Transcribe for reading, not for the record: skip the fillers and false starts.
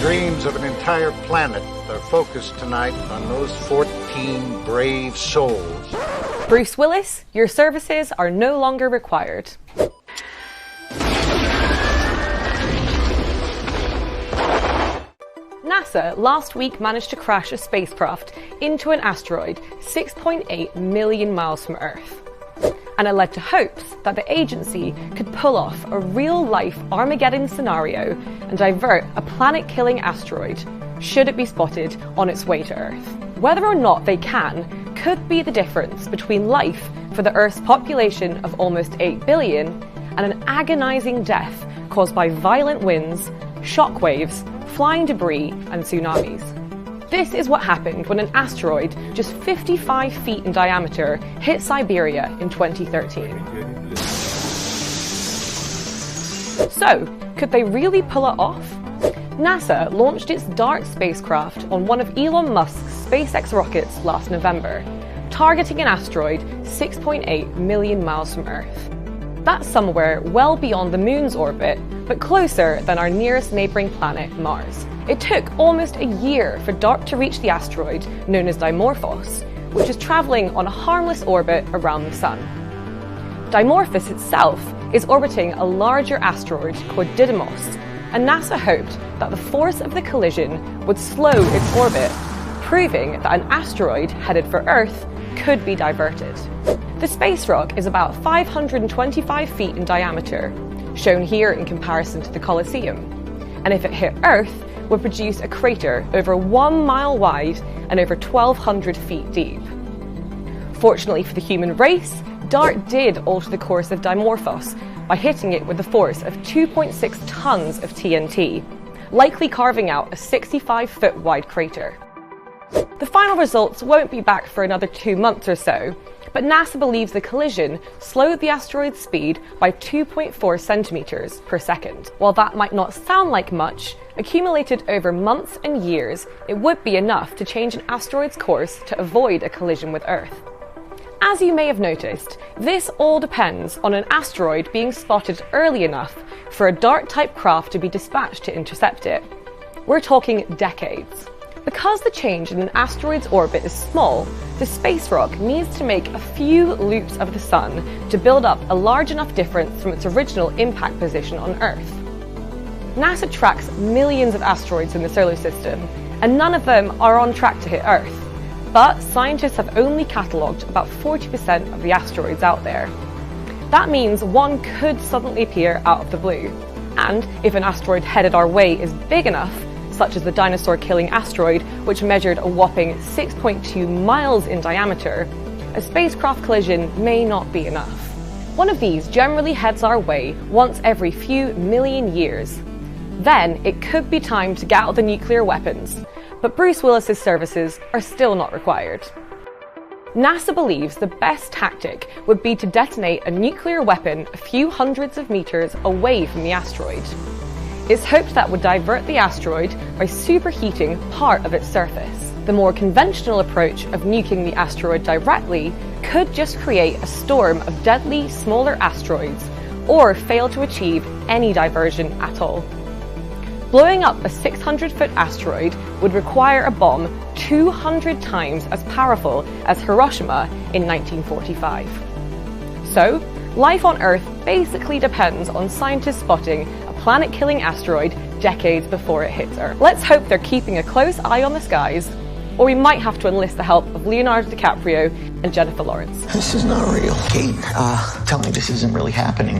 dreams of an entire planet are focused tonight on those 14 brave souls. Bruce Willis, your services are no longer required. NASA last week managed to crash a spacecraft into an asteroid 6.8 million miles from Earth. And it led to hopes that the agency could pull off a real-life Armageddon scenario and divert a planet-killing asteroid, should it be spotted on its way to Earth. Whether or not they can could be the difference between life for the Earth's population of almost 8 billion and an agonizing death caused by violent winds, shockwaves, flying debris and tsunamis. This is what happened when an asteroid just 55 feet in diameter hit Siberia in 2013. So, could they really pull it off? NASA launched its DART spacecraft on one of Elon Musk's SpaceX rockets last November, targeting an asteroid 6.8 million miles from Earth. That's somewhere well beyond the Moon's orbit, but closer than our nearest neighbouring planet, Mars. It took almost a year for DART to reach the asteroid known as Dimorphos, which is travelling on a harmless orbit around the Sun. Dimorphos itself is orbiting a larger asteroid called Didymos, and NASA hoped that the force of the collision would slow its orbit, proving that an asteroid headed for Earth could be diverted. The space rock is about 525 feet in diameter, shown here in comparison to the Colosseum, and if it hit Earth, would produce a crater over 1 mile wide and over 1,200 feet deep. Fortunately for the human race, DART did alter the course of Dimorphos by hitting it with a force of 2.6 tons of TNT, likely carving out a 65-foot wide crater. The final results won't be back for another 2 months or so, but NASA believes the collision slowed the asteroid's speed by 2.4 centimeters per second. While that might not sound like much, accumulated over months and years, it would be enough to change an asteroid's course to avoid a collision with Earth. As you may have noticed, this all depends on an asteroid being spotted early enough for a DART-type craft to be dispatched to intercept it. We're talking decades. Because the change in an asteroid's orbit is small, the space rock needs to make a few loops of the Sun to build up a large enough difference from its original impact position on Earth. NASA tracks millions of asteroids in the solar system, and none of them are on track to hit Earth. But scientists have only catalogued about 40% of the asteroids out there. That means one could suddenly appear out of the blue. And if an asteroid headed our way is big enough, such as the dinosaur-killing asteroid, which measured a whopping 6.2 miles in diameter, a spacecraft collision may not be enough. One of these generally heads our way once every few million years. Then it could be time to get out the nuclear weapons, but Bruce Willis's services are still not required. NASA believes the best tactic would be to detonate a nuclear weapon a few hundreds of meters away from the asteroid. It's hoped that would divert the asteroid by superheating part of its surface. The more conventional approach of nuking the asteroid directly could just create a storm of deadly smaller asteroids or fail to achieve any diversion at all. Blowing up a 600-foot asteroid would require a bomb 200 times as powerful as Hiroshima in 1945. So, life on Earth basically depends on scientists spotting a planet-killing asteroid decades before it hits Earth. Let's hope they're keeping a close eye on the skies, or we might have to enlist the help of Leonardo DiCaprio and Jennifer Lawrence. This is not real. Kate, tell me this isn't really happening.